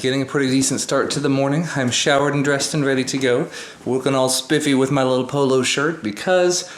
getting a pretty decent start to the morning. I'm showered and dressed and ready to go. Looking all spiffy with my little polo shirt because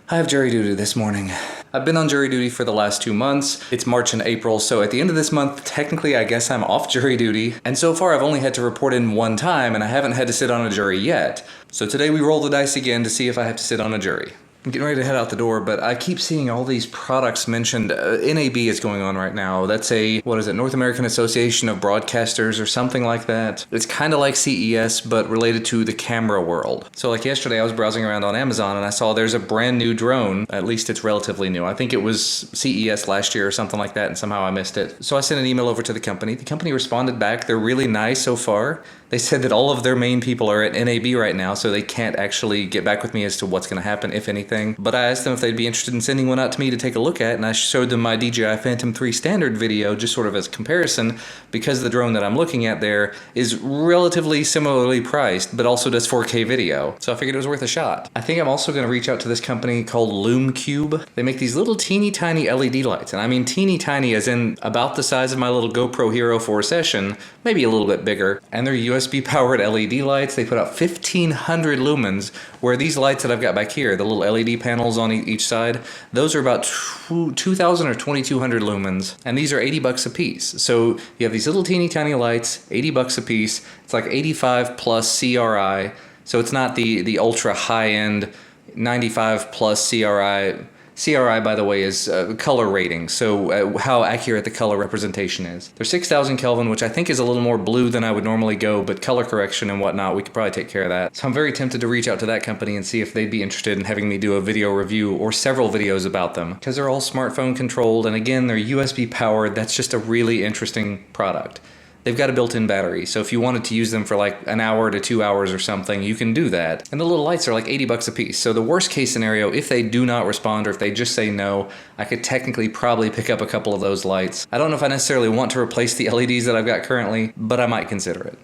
I have jury duty this morning. I've been on jury duty for the last 2 months. It's March and April, so at the end of this month, technically I guess I'm off jury duty. And so far I've only had to report in one time and I haven't had to sit on a jury yet. So today we roll the dice again to see if I have to sit on a jury. I'm getting ready to head out the door, but I keep seeing all these products mentioned. NAB is going on right now. That's North American Association of Broadcasters or something like that. It's kind of like CES, but related to the camera world. So like yesterday, I was browsing around on Amazon and I saw there's a brand new drone. At least it's relatively new. I think it was CES last year or something like that, and somehow I missed it. So I sent an email over to the company. The company responded back. They're really nice so far. They said that all of their main people are at NAB right now, so they can't actually get back with me as to what's going to happen, if anything. But I asked them if they'd be interested in sending one out to me to take a look at, and I showed them my DJI Phantom 3 standard video, just sort of as a comparison, because the drone that I'm looking at there is relatively similarly priced, but also does 4K video. So I figured it was worth a shot. I think I'm also going to reach out to this company called LumeCube. They make these little teeny tiny LED lights, and I mean teeny tiny as in about the size of my little GoPro Hero 4 Session, maybe a little bit bigger, and they're USB powered LED lights. They put out 1,500 lumens, where these lights that I've got back here, the little LED panels on each side, those are about 2,000 or 2,200 lumens, and these are $80 a piece. So you have these little teeny tiny lights, $80 a piece. It's like 85 plus CRI, so it's not the ultra high end 95 plus CRI. CRI, by the way, is color rating, so how accurate the color representation is. They're 6,000 Kelvin, which I think is a little more blue than I would normally go, but color correction and whatnot, we could probably take care of that. So I'm very tempted to reach out to that company and see if they'd be interested in having me do a video review or several videos about them, because they're all smartphone controlled, and again, they're USB powered. That's just a really interesting product. They've got a built-in battery, so if you wanted to use them for like an hour to 2 hours or something, you can do that. And the little lights are like $80 a piece. So the worst case scenario, if they do not respond or if they just say no, I could technically probably pick up a couple of those lights. I don't know if I necessarily want to replace the LEDs that I've got currently, but I might consider it.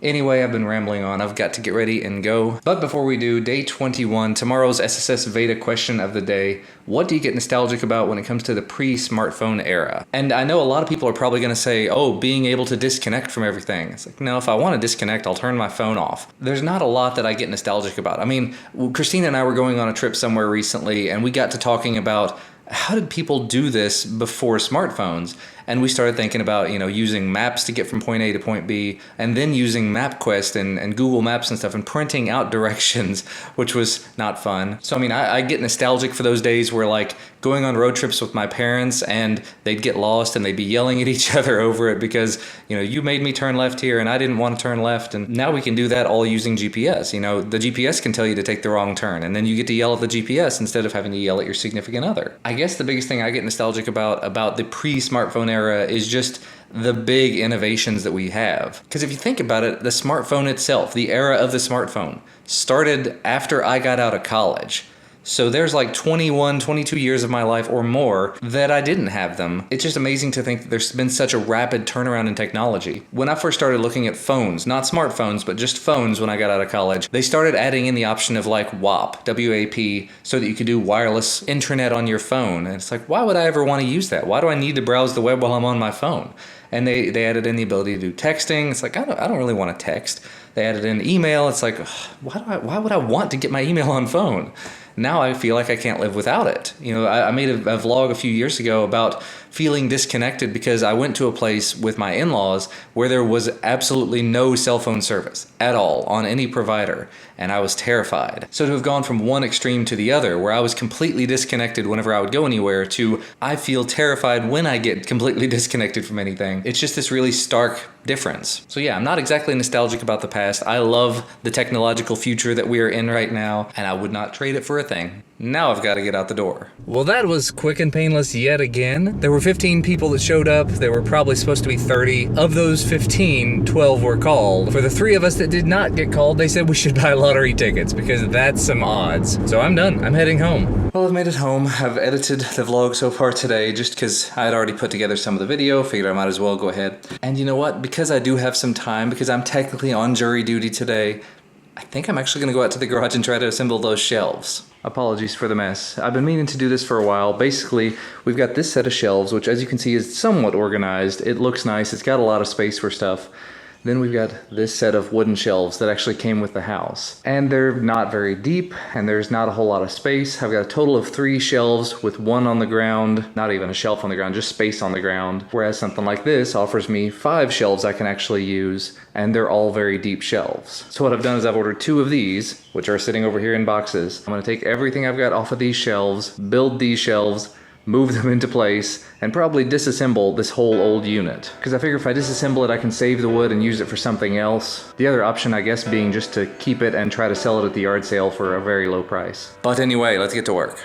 Anyway, I've been rambling on. I've got to get ready and go. But before we do, day 21, tomorrow's SSS Veda question of the day. What do you get nostalgic about when it comes to the pre-smartphone era? And I know a lot of people are probably going to say, oh, being able to disconnect from everything. It's like, no, if I want to disconnect, I'll turn my phone off. There's not a lot that I get nostalgic about. I mean, Christina and I were going on a trip somewhere recently, and we got to talking about how did people do this before smartphones? And we started thinking about, using maps to get from point A to point B, and then using MapQuest and Google Maps and stuff and printing out directions, which was not fun. So, I mean, I get nostalgic for those days where, like, going on road trips with my parents and they'd get lost and they'd be yelling at each other over it because, you made me turn left here and I didn't want to turn left. And now we can do that all using GPS. The GPS can tell you to take the wrong turn, and then you get to yell at the GPS instead of having to yell at your significant other. I guess the biggest thing I get nostalgic about the pre-smartphone era is just the big innovations that we have. Because if you think about it, the smartphone itself, the era of the smartphone, started after I got out of college. So there's like 21, 22 years of my life or more that I didn't have them. It's just amazing to think that there's been such a rapid turnaround in technology. When I first started looking at phones, not smartphones, but just phones when I got out of college, they started adding in the option of like WAP, W-A-P, so that you could do wireless intranet on your phone. And it's like, why would I ever want to use that? Why do I need to browse the web while I'm on my phone? And they added in the ability to do texting. It's like, I don't really want to text. They added in email. It's like, why would I want to get my email on phone? Now I feel like I can't live without it. I made a vlog a few years ago about feeling disconnected because I went to a place with my in-laws where there was absolutely no cell phone service at all on any provider, and I was terrified. So to have gone from one extreme to the other, where I was completely disconnected whenever I would go anywhere, to I feel terrified when I get completely disconnected from anything, it's just this really stark difference. So yeah, I'm not exactly nostalgic about the past. I love the technological future that we are in right now, and I would not trade it for a thing. Now I've got to get out the door. Well, that was quick and painless yet again. There were 15 people that showed up. There were probably supposed to be 30. Of those 15, 12 were called. For the 3 of us that did not get called, they said we should buy lottery tickets because that's some odds. So I'm done. I'm heading home. Well, I've made it home. I've edited the vlog so far today just because I had already put together some of the video. Figured I might as well go ahead. And you know what? Because I do have some time, because I'm technically on jury duty today, I think I'm actually going to go out to the garage and try to assemble those shelves. Apologies for the mess. I've been meaning to do this for a while. Basically, we've got this set of shelves, which as you can see is somewhat organized. It looks nice. It's got a lot of space for stuff. Then we've got this set of wooden shelves that actually came with the house. And they're not very deep, and there's not a whole lot of space. I've got a total of 3 shelves with 1 on the ground, not even a shelf on the ground, just space on the ground. Whereas something like this offers me 5 shelves I can actually use, and they're all very deep shelves. So what I've done is I've ordered 2 of these, which are sitting over here in boxes. I'm gonna take everything I've got off of these shelves, build these shelves, move them into place, and probably disassemble this whole old unit. Because I figure if I disassemble it, I can save the wood and use it for something else. The other option, I guess, being just to keep it and try to sell it at the yard sale for a very low price. But anyway, let's get to work.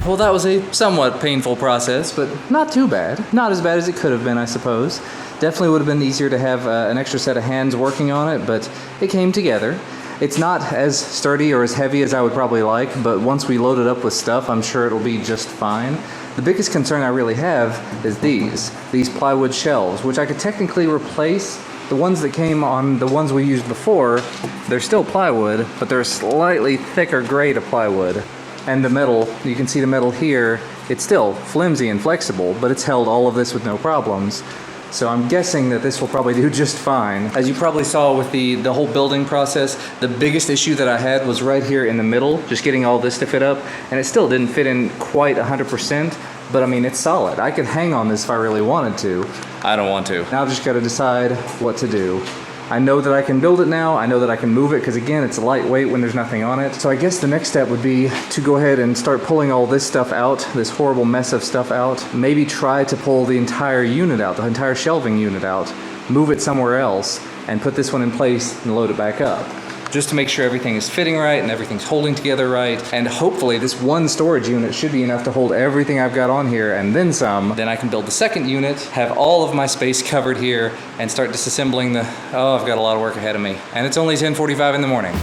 Well, that was a somewhat painful process, but not too bad. Not as bad as it could have been, I suppose. Definitely would have been easier to have an extra set of hands working on it, but it came together. It's not as sturdy or as heavy as I would probably like, but once we load it up with stuff, I'm sure it'll be just fine. The biggest concern I really have is these plywood shelves, which I could technically replace. The ones that came on the ones we used before, they're still plywood, but they're a slightly thicker grade of plywood. And the metal, you can see the metal here, it's still flimsy and flexible, but it's held all of this with no problems. So I'm guessing that this will probably do just fine. As you probably saw with the whole building process, the biggest issue that I had was right here in the middle, just getting all this to fit up, and it still didn't fit in quite 100%, but I mean, it's solid. I could hang on this if I really wanted to. I don't want to. Now I've just got to decide what to do. I know that I can build it now. I know that I can move it because, again, it's lightweight when there's nothing on it. So I guess the next step would be to go ahead and start pulling all this stuff out, this horrible mess of stuff out. Maybe try to pull the entire unit out, the entire shelving unit out, move it somewhere else, and put this one in place and load it back up. Just to make sure everything is fitting right and everything's holding together right. And hopefully this one storage unit should be enough to hold everything I've got on here and then some. Then I can build the second unit, have all of my space covered here, and start disassembling the, oh, I've got a lot of work ahead of me. And it's only 10:45 in the morning.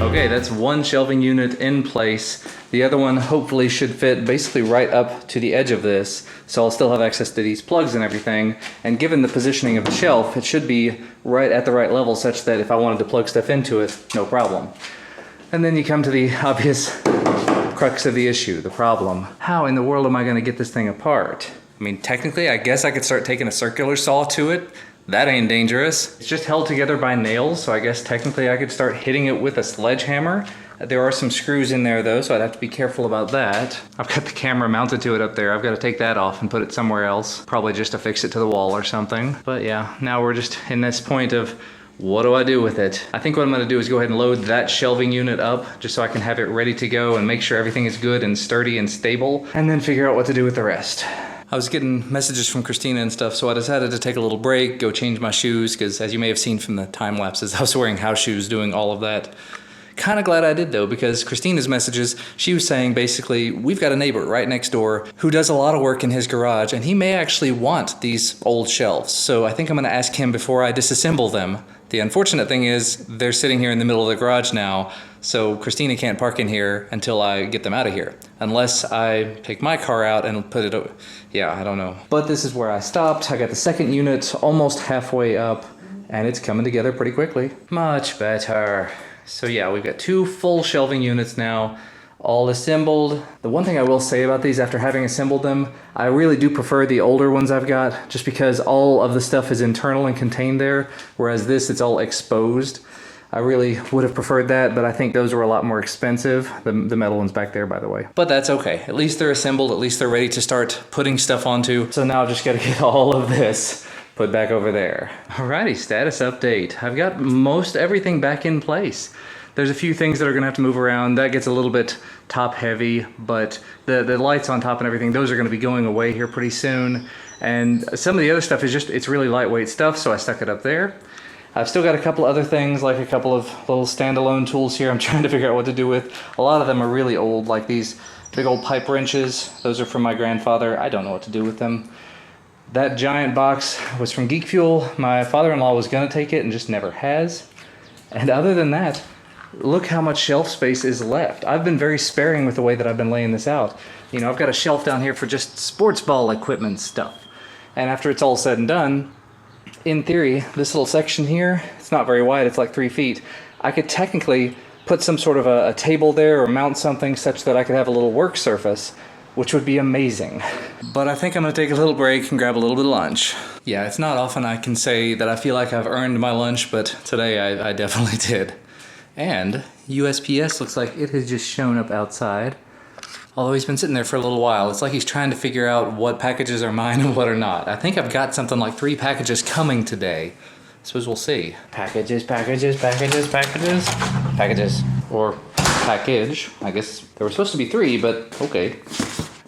Okay, that's one shelving unit in place. The other one hopefully should fit basically right up to the edge of this, so I'll still have access to these plugs and everything. And given the positioning of the shelf, it should be right at the right level such that if I wanted to plug stuff into it, no problem. And then you come to the obvious crux of the issue, the problem. How in the world am I going to get this thing apart? I mean, technically, I guess I could start taking a circular saw to it. That ain't dangerous. It's just held together by nails, so I guess technically I could start hitting it with a sledgehammer. There are some screws in there though, so I'd have to be careful about that. I've got the camera mounted to it up there. I've got to take that off and put it somewhere else. Probably just to fix it to the wall or something. But yeah, now we're just in this point of what do I do with it? I think what I'm gonna do is go ahead and load that shelving unit up just so I can have it ready to go and make sure everything is good and sturdy and stable, and then figure out what to do with the rest. I was getting messages from Christina and stuff, so I decided to take a little break, go change my shoes, because as you may have seen from the time lapses, I was wearing house shoes doing all of that. Kind of glad I did though, because Christina's messages, she was saying basically, we've got a neighbor right next door who does a lot of work in his garage, and he may actually want these old shelves. So I think I'm gonna ask him before I disassemble them. The unfortunate thing is they're sitting here in the middle of the garage now, so Christina can't park in here until I get them out of here. Unless I take my car out and put it, yeah, I don't know. But this is where I stopped. I got the second unit almost halfway up, and it's coming together pretty quickly. Much better. So yeah, we've got 2 full shelving units now, all assembled. The one thing I will say about these after having assembled them, I really do prefer the older ones I've got, just because all of the stuff is internal and contained there, whereas this, it's all exposed. I really would have preferred that, but I think those were a lot more expensive. The metal ones back there, by the way. But that's okay. At least they're assembled, at least they're ready to start putting stuff onto. So now I've just gotta get all of this put back over there. Alrighty, status update. I've got most everything back in place. There's a few things that are gonna have to move around. That gets a little bit top heavy, but the lights on top and everything, those are gonna be going away here pretty soon. And some of the other stuff is just, it's really lightweight stuff, so I stuck it up there. I've still got a couple other things, like a couple of little standalone tools here I'm trying to figure out what to do with. A lot of them are really old, like these big old pipe wrenches. Those are from my grandfather. I don't know what to do with them. That giant box was from Geek Fuel. My father-in-law was gonna take it and just never has. And other than that, look how much shelf space is left. I've been very sparing with the way that I've been laying this out. You know, I've got a shelf down here for just sports ball equipment stuff. And after it's all said and done, in theory, this little section here, it's not very wide, it's like 3 feet. I could technically put some sort of a table there or mount something such that I could have a little work surface, which would be amazing. But I think I'm gonna take a little break and grab a little bit of lunch. Yeah, it's not often I can say that I feel like I've earned my lunch, but today I definitely did. And USPS looks like it has just shown up outside. Although he's been sitting there for a little while. It's like he's trying to figure out what packages are mine and what are not. I think I've got something like 3 packages coming today. I suppose we'll see. Packages, packages, packages, packages. Packages. Or package. I guess there were supposed to be 3, but okay.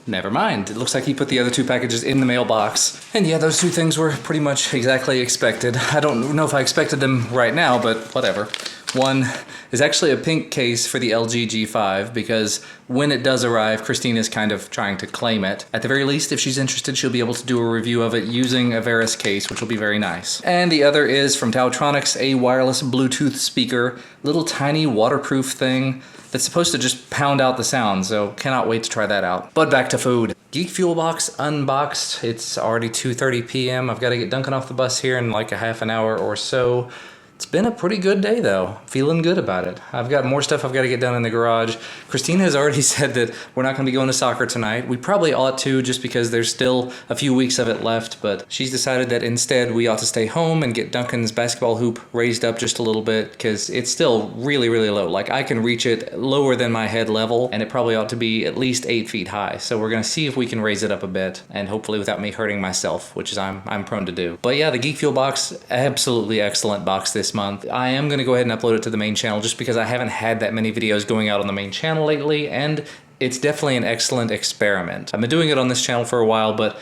Never mind. It looks like he put the other 2 packages in the mailbox. And yeah, those 2 things were pretty much exactly expected. I don't know if I expected them right now, but whatever. One is actually a pink case for the LG G5 because when it does arrive, Christina's kind of trying to claim it. At the very least, if she's interested, she'll be able to do a review of it using a Veris case, which will be very nice. And the other is from Tautronics, a wireless Bluetooth speaker, little tiny waterproof thing that's supposed to just pound out the sound, so cannot wait to try that out. But back to food. Geek Fuel box unboxed. It's already 2:30 p.m. I've got to get Duncan off the bus here in like a half an hour or so. It's been a pretty good day though. Feeling good about it. I've got more stuff I've got to get done in the garage. Christina has already said that we're not going to be going to soccer tonight. We probably ought to just because there's still a few weeks of it left, but she's decided that instead we ought to stay home and get Duncan's basketball hoop raised up just a little bit because it's still really, really low. Like I can reach it lower than my head level and it probably ought to be at least 8 feet high. So we're going to see if we can raise it up a bit and hopefully without me hurting myself, which is I'm prone to do. But yeah, the Geek Fuel box, absolutely excellent box this month. I am going to go ahead and upload it to the main channel just because I haven't had that many videos going out on the main channel lately, and it's definitely an excellent experiment. I've been doing it on this channel for a while, but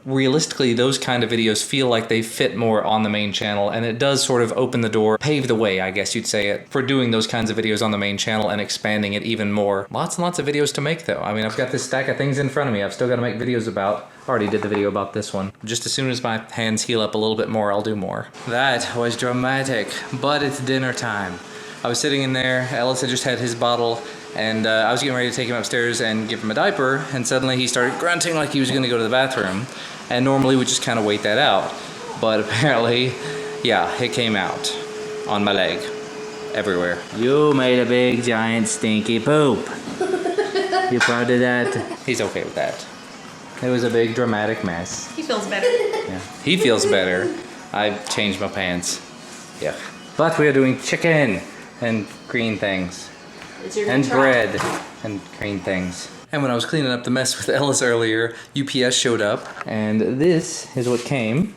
realistically, those kind of videos feel like they fit more on the main channel, and it does sort of open the door, pave the way, I guess you'd say it, for doing those kinds of videos on the main channel and expanding it even more. Lots and lots of videos to make though. I mean, I've got this stack of things in front of me I've still got to make videos about. Already did the video about this one. Just as soon as my hands heal up a little bit more, I'll do more. That was dramatic, but it's dinner time. I was sitting in there, Ellis had just had his bottle, and I was getting ready to take him upstairs and give him a diaper, and suddenly he started grunting like he was going to go to the bathroom. And normally we just kind of wait that out. But apparently, yeah, it came out on my leg, everywhere. You made a big, giant, stinky poop. You proud of that? He's okay with that. It was a big, dramatic mess. He feels better. Yeah, he feels better. I changed my pants. Yeah. But we are doing chicken and green things. And bread and green things. And when I was cleaning up the mess with Ellis earlier, UPS showed up, and this is what came.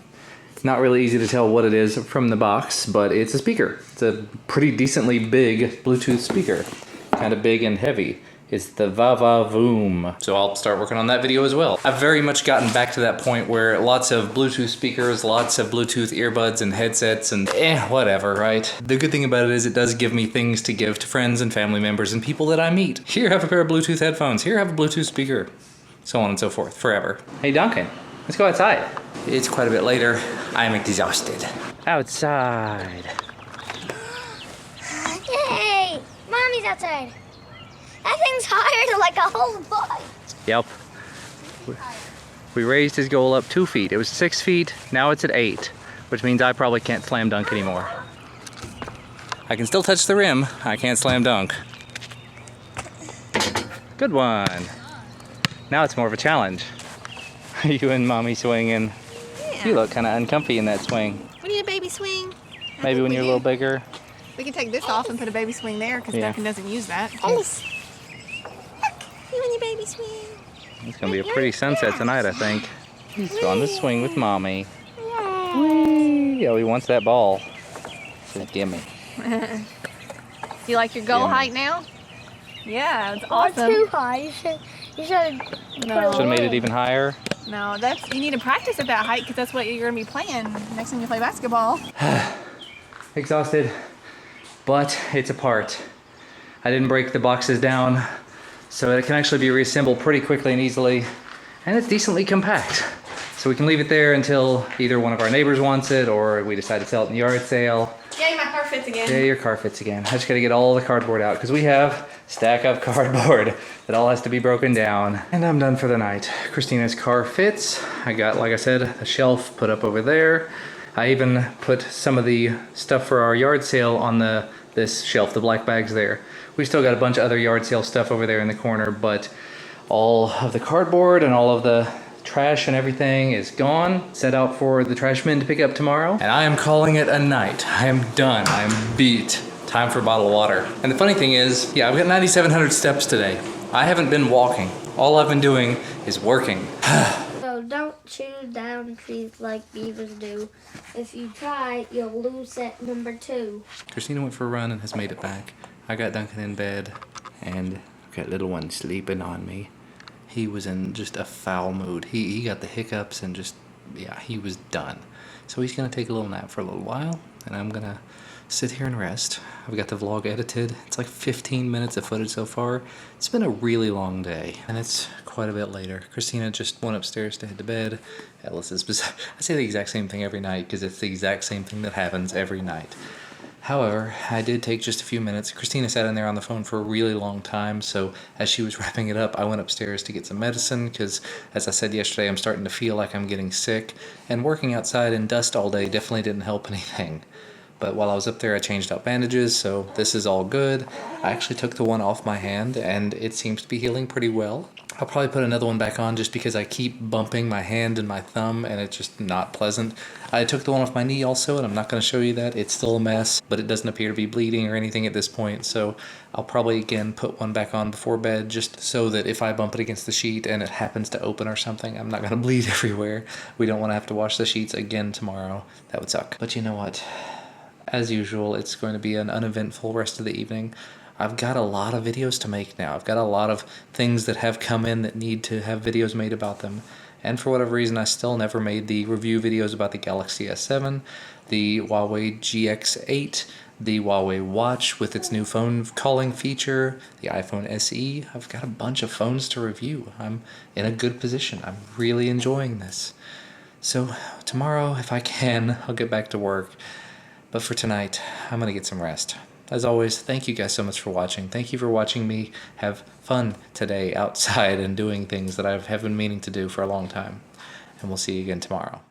Not really easy to tell what it is from the box, but it's a speaker. It's a pretty decently big Bluetooth speaker. Kind of big and heavy. It's the Va-Va-Voom. So I'll start working on that video as well. I've very much gotten back to that point where lots of Bluetooth speakers, lots of Bluetooth earbuds and headsets and whatever, right? The good thing about it is it does give me things to give to friends and family members and people that I meet. Here, have a pair of Bluetooth headphones. Here, have a Bluetooth speaker. So on and so forth, forever. Hey Duncan, let's go outside. It's quite a bit later. I'm exhausted. Outside. Yay! Mommy's outside. That thing's higher than like a whole boy. Yep. We raised his goal up 2 feet. It was 6 feet, now it's at 8, which means I probably can't slam dunk anymore. I can still touch the rim, I can't slam dunk. Good one. Now it's more of a challenge. You and Mommy swinging. Yeah. You look kind of uncomfy in that swing. We need a baby swing. Maybe when you're a little bigger. We can take this off and put a baby swing there because Duncan doesn't use that. Ellis. You and your baby swing. It's gonna be a pretty sunset tonight, I think. He's on the swing with Mommy. Whee! Oh, he wants that ball. So gimme. Do you like your goal height now? Yeah, it's Not awesome. too high. You should No. Should have made it even higher. No, you need to practice at that height because that's what you're going to be playing next time you play basketball. Exhausted, but it's apart. I didn't break the boxes down, so it can actually be reassembled pretty quickly and easily, and it's decently compact. So we can leave it there until either one of our neighbors wants it or we decide to sell it in the yard sale. Yay, my car fits again. Yeah, your car fits again. I just gotta get all the cardboard out because we have a stack of cardboard that all has to be broken down. And I'm done for the night. Christina's car fits. I got, like I said, a shelf put up over there. I even put some of the stuff for our yard sale on this shelf, the black bags there. We still got a bunch of other yard sale stuff over there in the corner, but all of the cardboard and all of the trash and everything is gone, set out for the trash men to pick up tomorrow. And I am calling it a night. I am done. I am beat. Time for a bottle of water. And the funny thing is, yeah, I've got 9,700 steps today. I haven't been walking. All I've been doing is working. So don't chew down trees like beavers do. If you try, you'll lose at number 2. Christina went for a run and has made it back. I got Duncan in bed and I've got little one sleeping on me. He was in just a foul mood. He got the hiccups and just, yeah, he was done. So he's gonna take a little nap for a little while and I'm gonna sit here and rest. I've got the vlog edited. It's like 15 minutes of footage so far. It's been a really long day and it's quite a bit later. Christina just went upstairs to head to bed. Ellis is, I say the exact same thing every night because it's the exact same thing that happens every night. However, I did take just a few minutes. Christina sat in there on the phone for a really long time, so as she was wrapping it up, I went upstairs to get some medicine because, as I said yesterday, I'm starting to feel like I'm getting sick, and working outside in dust all day definitely didn't help anything. But while I was up there, I changed out bandages, so this is all good. I actually took the one off my hand, and it seems to be healing pretty well. I'll probably put another one back on just because I keep bumping my hand and my thumb, and it's just not pleasant. I took the one off my knee also, and I'm not going to show you that. It's still a mess, but it doesn't appear to be bleeding or anything at this point, so I'll probably, again, put one back on before bed just so that if I bump it against the sheet and it happens to open or something, I'm not going to bleed everywhere. We don't want to have to wash the sheets again tomorrow. That would suck. But you know what? As usual, it's going to be an uneventful rest of the evening. I've got a lot of videos to make now. I've got a lot of things that have come in that need to have videos made about them. And for whatever reason, I still never made the review videos about the Galaxy S7, the Huawei GX8, the Huawei Watch with its new phone calling feature, the iPhone SE. I've got a bunch of phones to review. I'm in a good position. I'm really enjoying this. So tomorrow, if I can, I'll get back to work. But for tonight, I'm going to get some rest. As always, thank you guys so much for watching. Thank you for watching me have fun today outside and doing things that I have been meaning to do for a long time. And we'll see you again tomorrow.